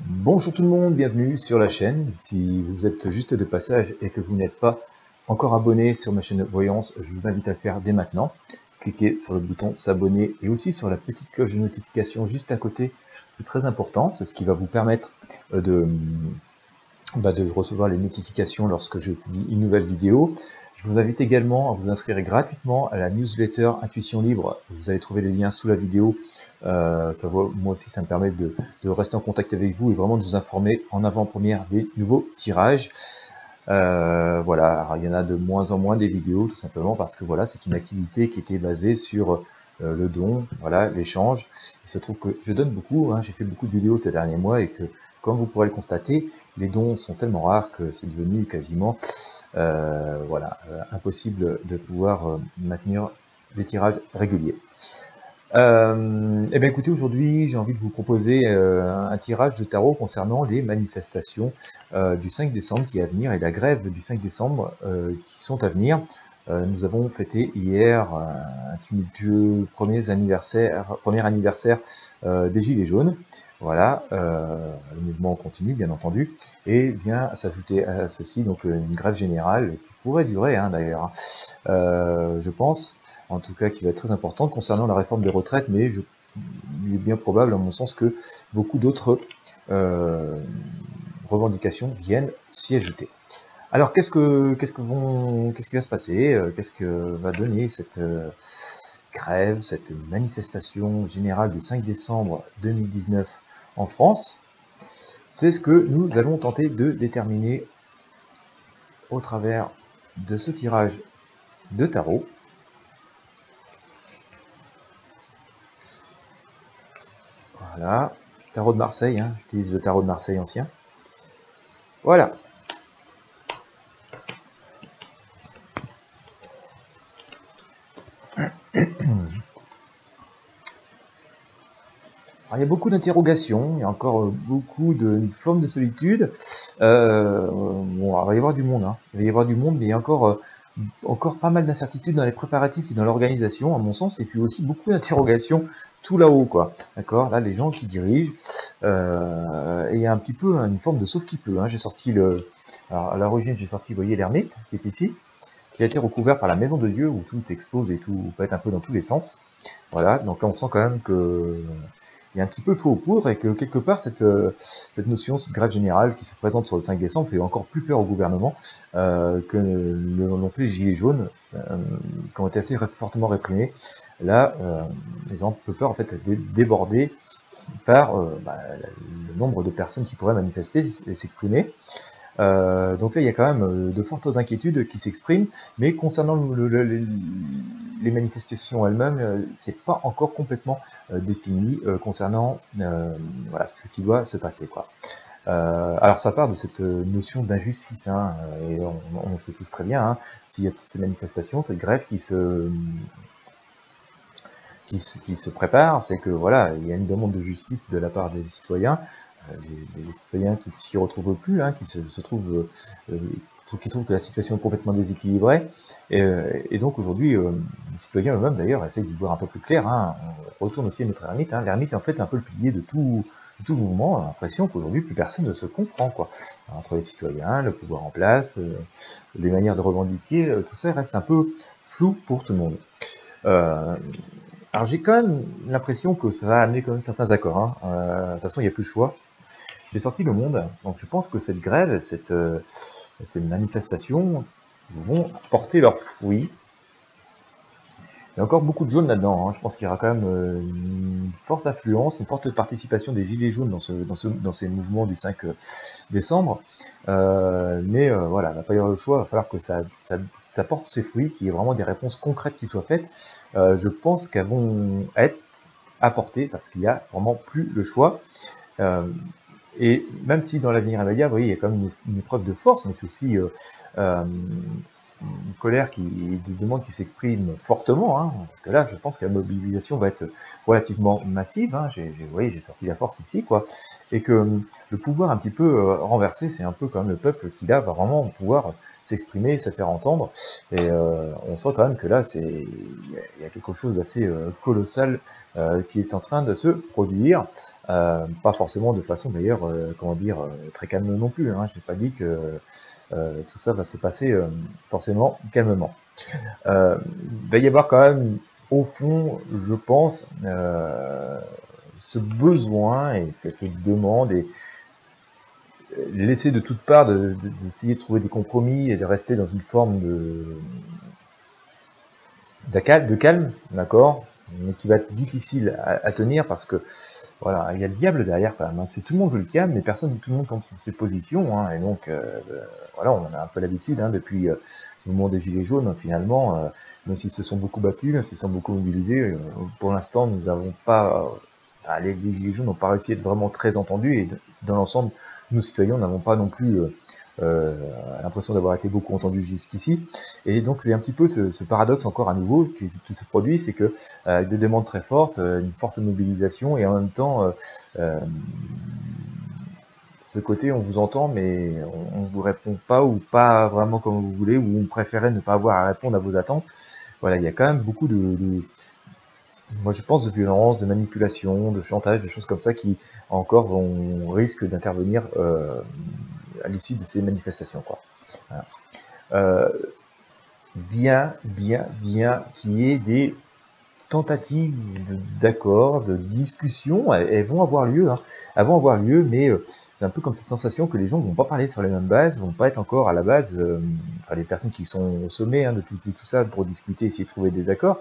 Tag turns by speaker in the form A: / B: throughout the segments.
A: Bonjour tout le monde, bienvenue sur la chaîne. Si vous êtes juste de passage et que vous n'êtes pas encore abonné sur ma chaîne Voyance, je vous invite à le faire dès maintenant. Cliquez sur le bouton s'abonner et aussi sur la petite cloche de notification juste à côté. C'est très important, c'est ce qui va vous permettre de recevoir les notifications lorsque je publie une nouvelle vidéo. Je vous invite également à vous inscrire gratuitement à la newsletter Intuition Libre. Vous allez trouver les liens sous la vidéo. Moi aussi, ça me permet de rester en contact avec vous et vraiment de vous informer en avant-première des nouveaux tirages. Voilà, alors, il y en a de moins en moins des vidéos, tout simplement parce que voilà, c'est une activité qui était basée sur le don, voilà, l'échange. Il se trouve que je donne beaucoup, j'ai fait beaucoup de vidéos ces derniers mois et que, comme vous pourrez le constater, les dons sont tellement rares que c'est devenu quasiment impossible de pouvoir maintenir des tirages réguliers. Eh bien écoutez, aujourd'hui j'ai envie de vous proposer un tirage de tarot concernant les manifestations du 5 décembre qui est à venir et la grève du 5 décembre qui sont à venir. Nous avons fêté hier un tumultueux premier anniversaire des Gilets jaunes. Voilà, le mouvement continue bien entendu, et vient s'ajouter à ceci donc une grève générale qui pourrait durer d'ailleurs, je pense, en tout cas qui va être très importante concernant la réforme des retraites, mais il est bien probable à mon sens que beaucoup d'autres revendications viennent s'y ajouter. Alors qu'est-ce qui va se passer, qu'est-ce que va donner cette grève, cette manifestation générale du 5 décembre 2019 en France? C'est ce que nous allons tenter de déterminer au travers de ce tirage de tarot. Voilà, tarot de Marseille, j'utilise le tarot de Marseille ancien. Voilà. Alors, il y a beaucoup d'interrogations, il y a encore beaucoup de formes de solitude. Bon, il va y avoir du monde, il va y avoir du monde, mais il y a encore pas mal d'incertitudes dans les préparatifs et dans l'organisation, à mon sens, et puis aussi beaucoup d'interrogations tout là-haut, quoi. D'accord? Là, les gens qui dirigent, et il y a un petit peu une forme de sauf qui peut. J'ai sorti alors, à l'origine, j'ai sorti, vous voyez, l'ermite, qui est ici, qui a été recouvert par la maison de Dieu, où tout explose et tout peut être un peu dans tous les sens. Voilà, donc là, on sent quand même que il y a un petit peu faux aux poudres et que quelque part cette notion, cette grève générale qui se présente sur le 5 décembre fait encore plus peur au gouvernement que l'ont fait les Gilets jaunes, qui ont été assez fortement réprimés. Là, ils ont un peu peur en fait d'être débordés par le nombre de personnes qui pourraient manifester et s'exprimer. Donc là, il y a quand même de fortes inquiétudes qui s'expriment, mais concernant les manifestations elles-mêmes, c'est pas encore complètement défini concernant ce qui doit se passer, quoi. Alors ça part de cette notion d'injustice, et on le sait tous très bien, s'il y a toutes ces manifestations, cette grève qui se prépare, c'est que voilà, il y a une demande de justice de la part des citoyens. Les citoyens qui ne s'y retrouvent plus, qui trouvent que la situation est complètement déséquilibrée, et donc aujourd'hui, les citoyens eux-mêmes d'ailleurs essayent d'y voir un peu plus clair. On retourne aussi à notre ermite. L'ermite est en fait un peu le pilier de tout mouvement. On a l'impression qu'aujourd'hui plus personne ne se comprend, quoi. Entre les citoyens, le pouvoir en place, les manières de revendiquer, tout ça reste un peu flou pour tout le monde. Alors j'ai quand même l'impression que ça va amener quand même certains accords. De toute façon, il n'y a plus le choix. J'ai sorti Le Monde, donc je pense que cette grève, ces manifestations vont porter leurs fruits. Il y a encore beaucoup de jaunes là-dedans. Je pense qu'il y aura quand même une forte affluence, une forte participation des Gilets jaunes dans ces mouvements du 5 décembre. Mais voilà, il va pas y avoir le choix, il va falloir que ça porte ses fruits, qu'il y ait vraiment des réponses concrètes qui soient faites. Je pense qu'elles vont être apportées parce qu'il n'y a vraiment plus le choix. Et même si dans l'avenir immédiat, vous voyez, il y a quand même une épreuve de force, mais c'est aussi une colère, des demandes qui s'expriment fortement, parce que là, je pense que la mobilisation va être relativement massive. Vous voyez, j'ai sorti la force ici, quoi, et que le pouvoir un petit peu renversé, c'est un peu quand même le peuple qui là va vraiment pouvoir s'exprimer, se faire entendre, et on sent quand même que là, il y a quelque chose d'assez colossal qui est en train de se produire. pas forcément de façon d'ailleurs, comment dire, très calme non plus, hein. Je n'ai pas dit que tout ça va se passer forcément calmement. Il va y avoir quand même, au fond, je pense, ce besoin et cette demande et l'essai de toutes parts d'essayer de trouver des compromis et de rester dans une forme de calme, d'accord, mais qui va être difficile à tenir parce que voilà, il y a le diable derrière quand même, hein. C'est tout le monde veut le calme, mais tout le monde compte ses positions, hein, et donc voilà, on a un peu l'habitude, hein, depuis le mouvement des Gilets jaunes, finalement, même s'ils se sont beaucoup battus, même s'ils sont beaucoup mobilisés, pour l'instant, nous n'avons pas, les Gilets jaunes n'ont pas réussi à être vraiment très entendus, et dans l'ensemble, nous citoyens n'avons pas non plus l'impression d'avoir été beaucoup entendus jusqu'ici, et donc c'est un petit peu ce paradoxe encore à nouveau qui se produit, c'est que des demandes très fortes, une forte mobilisation, et en même temps ce côté on vous entend mais on vous répond pas, ou pas vraiment comme vous voulez, ou on préférait ne pas avoir à répondre à vos attentes. Voilà, il y a quand même beaucoup moi je pense de violence, de manipulation, de chantage, de choses comme ça qui encore risquent d'intervenir à l'issue de ces manifestations, quoi. Voilà. Bien qu'il y ait des tentatives d'accord, de discussion, elles vont avoir lieu, hein. Elles vont avoir lieu, mais c'est un peu comme cette sensation que les gens ne vont pas parler sur les mêmes bases, vont pas être encore à la base, enfin les personnes qui sont au sommet, hein, de tout ça pour discuter, essayer de trouver des accords.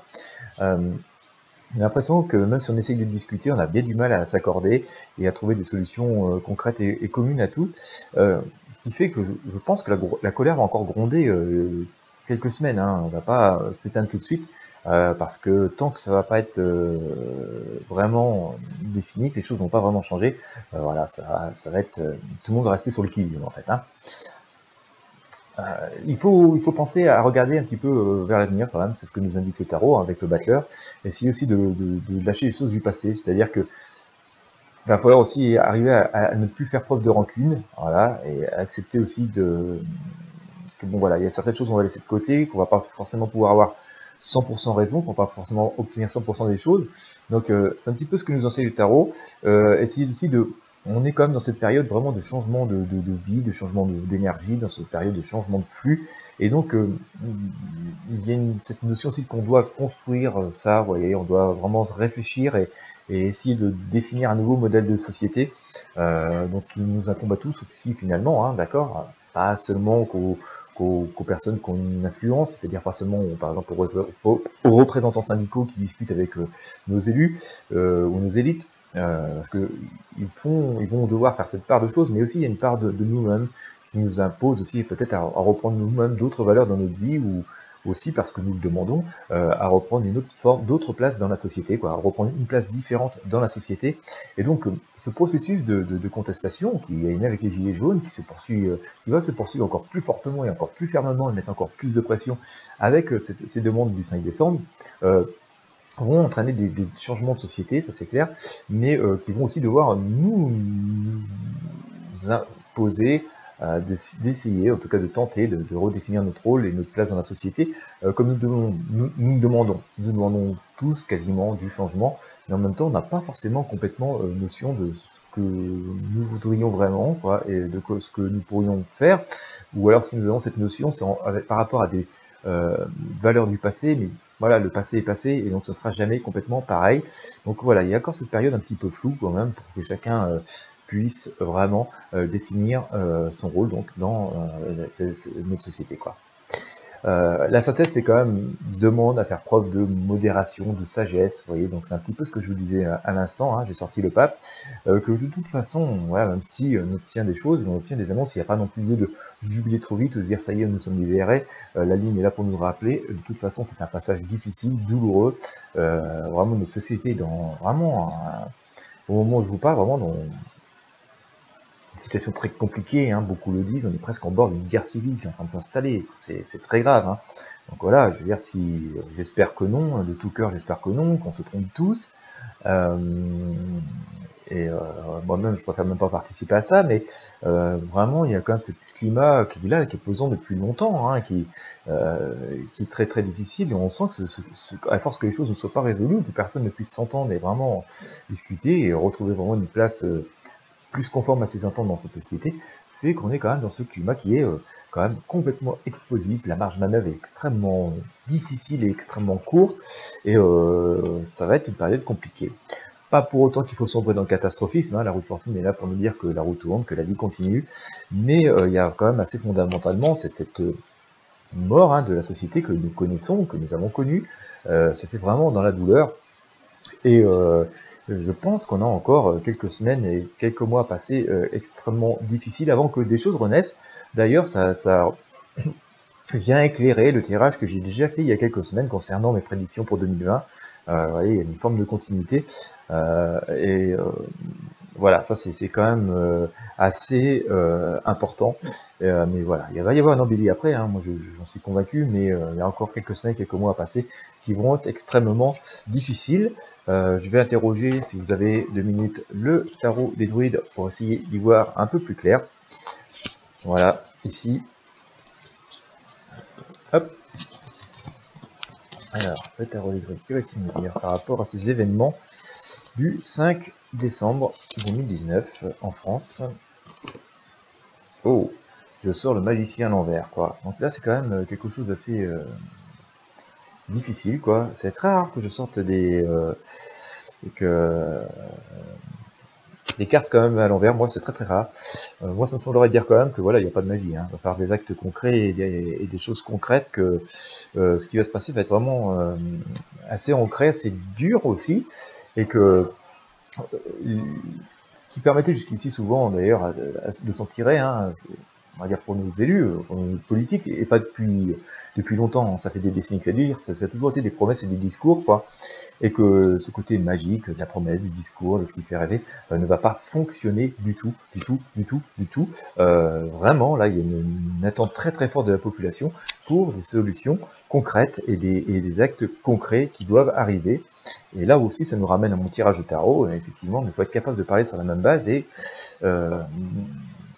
A: J'ai l'impression que même si on essaye de discuter, on a bien du mal à s'accorder et à trouver des solutions concrètes et communes à tout. Ce qui fait que je pense que la colère va encore gronder quelques semaines, hein. On va pas s'éteindre tout de suite, parce que tant que ça va pas être vraiment défini, que les choses vont pas vraiment changer, voilà, ça va être tout le monde va rester sur le qui-vive en fait, hein. Il faut penser à regarder un petit peu vers l'avenir quand même, c'est ce que nous indique le tarot, hein, avec le battleur. Essayer aussi de lâcher les choses du passé, c'est-à-dire que il va falloir aussi arriver à ne plus faire preuve de rancune, voilà, et accepter aussi que bon voilà, il y a certaines choses qu'on va laisser de côté, qu'on va pas forcément pouvoir avoir 100% raison, qu'on va pas forcément obtenir 100% des choses. Donc c'est un petit peu ce que nous enseigne le tarot. Essayer aussi on est quand même dans cette période vraiment de changement de vie, de changement d'énergie, dans cette période de changement de flux. Et donc, il y a cette notion aussi qu'on doit construire ça, vous voyez, on doit vraiment réfléchir et essayer de définir un nouveau modèle de société. Donc, il nous incombe à tous aussi finalement, hein, d'accord, pas seulement qu'aux personnes qui ont une influence, c'est-à-dire pas seulement, par exemple, aux représentants syndicaux qui discutent avec nos élus ou nos élites, parce que ils vont devoir faire cette part de choses, mais aussi il y a une part de nous-mêmes qui nous impose aussi peut-être à reprendre nous-mêmes d'autres valeurs dans notre vie, ou aussi parce que nous le demandons, à reprendre une autre forme, d'autres places dans la société, quoi, à reprendre une place différente dans la société. Et donc ce processus de contestation qui est né avec les Gilets jaunes, qui va se poursuivre encore plus fortement et encore plus fermement, et mettre encore plus de pression avec ces demandes du 5 décembre, vont entraîner des changements de société, ça c'est clair, mais qui vont aussi devoir nous imposer d'essayer, en tout cas de tenter de redéfinir notre rôle et notre place dans la société, comme nous demandons tous quasiment du changement, mais en même temps on n'a pas forcément complètement notion de ce que nous voudrions vraiment, quoi, et de ce que nous pourrions faire, ou alors si nous avons cette notion, c'est par rapport à des valeurs du passé, mais voilà, le passé est passé, et donc ce sera jamais complètement pareil. Donc voilà, il y a encore cette période un petit peu floue quand même, pour que chacun puisse vraiment définir son rôle donc dans notre société, quoi. La synthèse fait quand même demande à faire preuve de modération, de sagesse, vous voyez, donc c'est un petit peu ce que je vous disais à l'instant, hein, j'ai sorti le pape, que de toute façon, voilà, même si on obtient des choses, on obtient des annonces, il n'y a pas non plus lieu de jubiler trop vite, ou de dire ça y est, nous sommes libérés, la ligne est là pour nous rappeler, de toute façon c'est un passage difficile, douloureux, vraiment notre société est au moment où je vous parle, vraiment dans une situation très compliquée, hein, beaucoup le disent, on est presque en bord d'une guerre civile qui est en train de s'installer, c'est très grave, hein. Donc voilà, je veux dire, j'espère que non, de tout cœur j'espère que non, qu'on se trompe tous, Euh, Moi-même, je préfère même pas participer à ça, mais vraiment, il y a quand même ce climat qui est là, qui est pesant depuis longtemps, hein, qui est très très difficile, et on sent que à force que les choses ne soient pas résolues, que personne ne puisse s'entendre et vraiment discuter et retrouver vraiment une place plus conforme à ses attentes dans cette société, fait qu'on est quand même dans ce climat qui est quand même complètement explosif, la marge de manœuvre est extrêmement difficile et extrêmement courte, et ça va être une période compliquée. Pas pour autant qu'il faut sombrer dans le catastrophisme, hein, la route Fortune est là pour nous dire que la route tourne, que la vie continue, mais il y a quand même assez fondamentalement cette mort, hein, de la société que nous connaissons, que nous avons connue, se fait vraiment dans la douleur, et je pense qu'on a encore quelques semaines et quelques mois à passer extrêmement difficiles avant que des choses renaissent. D'ailleurs, ça vient éclairer le tirage que j'ai déjà fait il y a quelques semaines concernant mes prédictions pour 2020. Vous voyez, il y a une forme de continuité. Voilà, ça c'est quand même assez important. Mais voilà, il va y avoir un embellie après, hein, moi j'en suis convaincu, mais il y a encore quelques semaines, quelques mois à passer qui vont être extrêmement difficiles. Je vais interroger, si vous avez 2 minutes, le tarot des druides pour essayer d'y voir un peu plus clair. Voilà, ici. Hop. Alors, le tarot des druides, qui va-t-il nous dire par rapport à ces événements du 5 décembre 2019 en France? Oh, je sors le magicien à l'envers, quoi. Donc là, c'est quand même quelque chose d'assez difficile, quoi. C'est très rare que je sorte des cartes quand même à l'envers. Moi, c'est très très rare. Moi, ça me semblerait dire quand même que voilà, il n'y a pas de magie, hein. On va faire des actes concrets et des choses concrètes, que ce qui va se passer va être vraiment assez ancré, assez dur aussi, et que ce qui permettait jusqu'ici souvent d'ailleurs de s'en tirer, hein, on va dire pour nos élus, pour nos politiques, et pas depuis longtemps, hein, ça fait des décennies que ça dure, ça a toujours été des promesses et des discours, quoi, et que ce côté magique de la promesse, du discours, de ce qui fait rêver, ne va pas fonctionner du tout. Vraiment, là, il y a une attente très très forte de la population pour des solutions concrètes et des actes concrets qui doivent arriver. Et là aussi, ça nous ramène à mon tirage de tarot. Effectivement, il faut être capable de parler sur la même base, et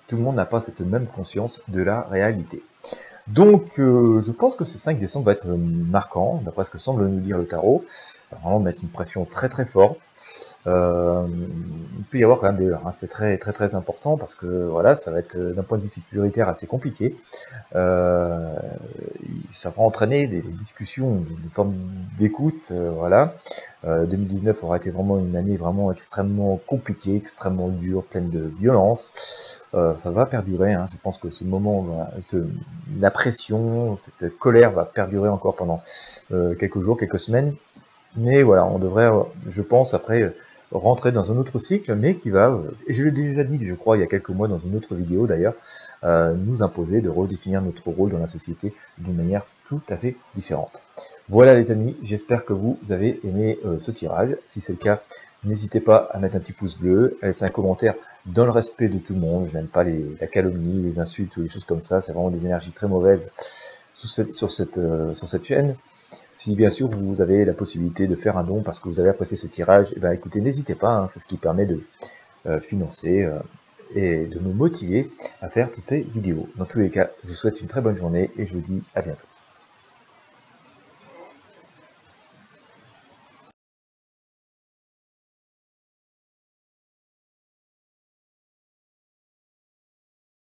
A: tout le monde n'a pas cette même conscience de la réalité. Donc, je pense que ce 5 décembre va être marquant, d'après ce que semble nous dire le tarot. Ça va vraiment mettre une pression très très forte. Il peut y avoir quand même des heurts, hein. C'est très très très important, parce que voilà, ça va être d'un point de vue sécuritaire assez compliqué. Ça va entraîner des discussions, des formes d'écoute, voilà. 2019 aura été vraiment une année vraiment extrêmement compliquée, extrêmement dure, pleine de violence. Ça va perdurer, hein. Je pense que ce moment, la pression, cette colère va perdurer encore pendant quelques jours, quelques semaines. Mais voilà, on devrait, je pense, après rentrer dans un autre cycle, mais qui va, et je l'ai déjà dit, je crois, il y a quelques mois dans une autre vidéo d'ailleurs, nous imposer de redéfinir notre rôle dans la société d'une manière tout à fait différente. Voilà les amis, j'espère que vous avez aimé ce tirage. Si c'est le cas, n'hésitez pas à mettre un petit pouce bleu, à laisser un commentaire dans le respect de tout le monde. Je n'aime pas la calomnie, les insultes ou les choses comme ça, c'est vraiment des énergies très mauvaises sur cette chaîne. Si bien sûr vous avez la possibilité de faire un don parce que vous avez apprécié ce tirage, et ben écoutez, n'hésitez pas, hein, c'est ce qui permet de financer et de me motiver à faire toutes ces vidéos. Dans tous les cas, je vous souhaite une très bonne journée et je vous dis à bientôt.